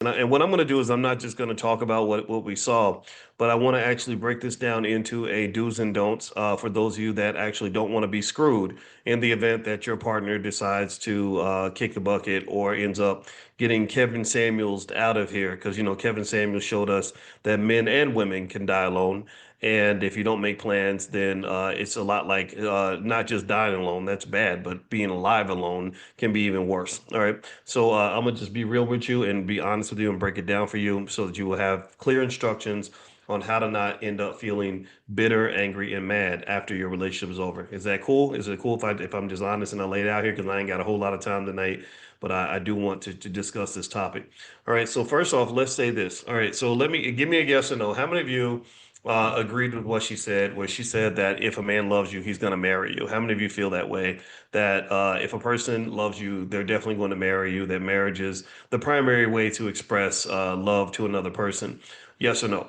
And what I'm going to do is I'm not just going to talk about what we saw, but I want to actually break this down into a do's and don'ts for those of you that actually don't want to be screwed in the event that your partner decides to kick the bucket or ends up getting Kevin Samuels out of here. Because, Kevin Samuels showed us that men and women can die alone. And if you don't make plans, then it's a lot like not just dying alone, that's bad, but being alive alone can be even worse. All right. So I'm gonna just be real with you and be honest with you and break it down for you so that you will have clear instructions on how to not end up feeling bitter, angry, and mad after your relationship is over. Is that cool? Is it cool if I'm just honest and I lay it out here because I ain't got a whole lot of time tonight, but I do want to discuss this topic. All right. So first off, let's say this. All right. So let me give me a yes or no. How many of you agreed with what she said, where she said that if a man loves you, he's going to marry you? How many of you feel that way? That if a person loves you, they're definitely going to marry you, that marriage is the primary way to express love to another person? Yes or no?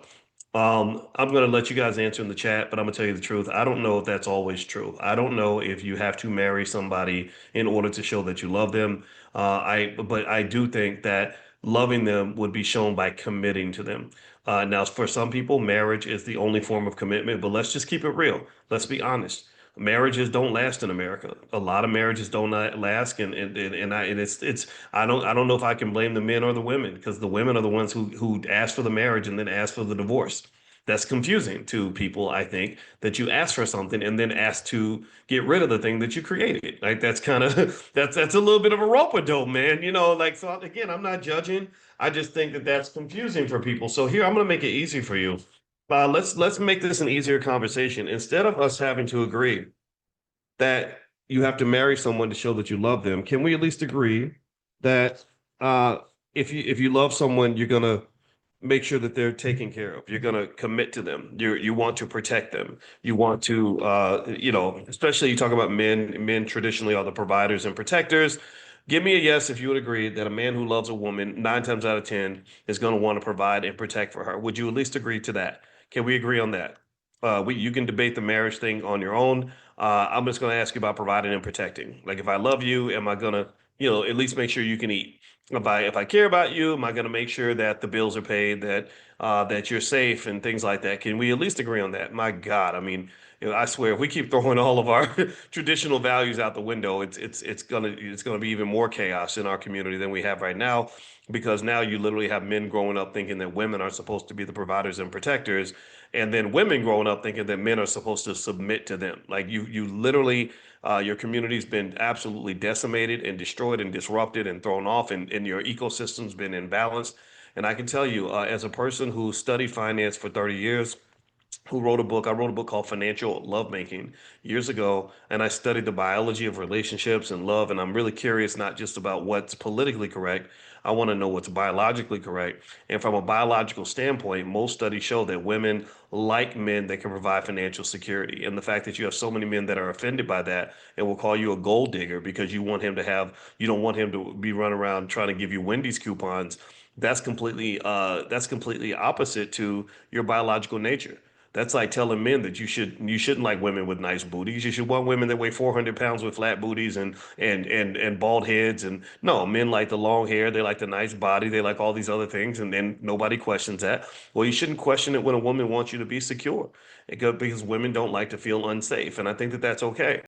I'm going to let you guys answer in the chat, but I'm going to tell you the truth. I don't know if that's always true. I don't know if you have to marry somebody in order to show that you love them. But I do think that loving them would be shown by committing to them. Now, for some people, marriage is the only form of commitment, but let's just keep it real. Let's be honest. Marriages don't last in America. A lot of marriages don't last, and it's I don't know if I can blame the men or the women because the women are the ones who ask for the marriage and then ask for the divorce. That's confusing to people, I think, that you ask for something and then ask to get rid of the thing that you created. Like that's kind of that's a little bit of a rope-a-dope, man. Like so again, I'm not judging. I just think that that's confusing for people. So here, I'm going to make it easy for you. Let's make this an easier conversation. Instead of us having to agree that you have to marry someone to show that you love them, can we at least agree that uh, if you love someone, you're gonna make sure that they're taken care of. You're gonna commit to them. You want to protect them. You want to especially you talk about men. Men traditionally are the providers and protectors. Give me a yes if you would agree that a man who loves a woman 9 times out of 10 is going to want to provide and protect for her. Would you at least agree to that? Can we agree on that? You can debate the marriage thing on your own. I'm just going to ask you about providing and protecting. Like if I love you, am I going to, at least make sure you can eat? If I care about you, am I going to make sure that the bills are paid, that you're safe and things like that? Can we at least agree on that? My God, I mean, I swear, if we keep throwing all of our traditional values out the window, it's gonna be even more chaos in our community than we have right now, because now you literally have men growing up thinking that women are supposed to be the providers and protectors, and then women growing up thinking that men are supposed to submit to them. Like you literally, your community's been absolutely decimated and destroyed and disrupted and thrown off, and your ecosystem's been imbalanced. And I can tell you, as a person who studied finance for 30 years, who wrote a book. I wrote a book called Financial Lovemaking years ago, and I studied the biology of relationships and love. And I'm really curious not just about what's politically correct. I want to know what's biologically correct. And from a biological standpoint, most studies show that women like men that can provide financial security. And the fact that you have so many men that are offended by that and will call you a gold digger because you don't want him to be running around trying to give you Wendy's coupons. That's completely opposite to your biological nature. That's like telling men that you shouldn't like women with nice booties. You should want women that weigh 400 pounds with flat booties and bald heads. And no, men like the long hair, they like the nice body, they like all these other things, and then nobody questions that. Well, you shouldn't question it when a woman wants you to be secure, because women don't like to feel unsafe, and I think that that's okay.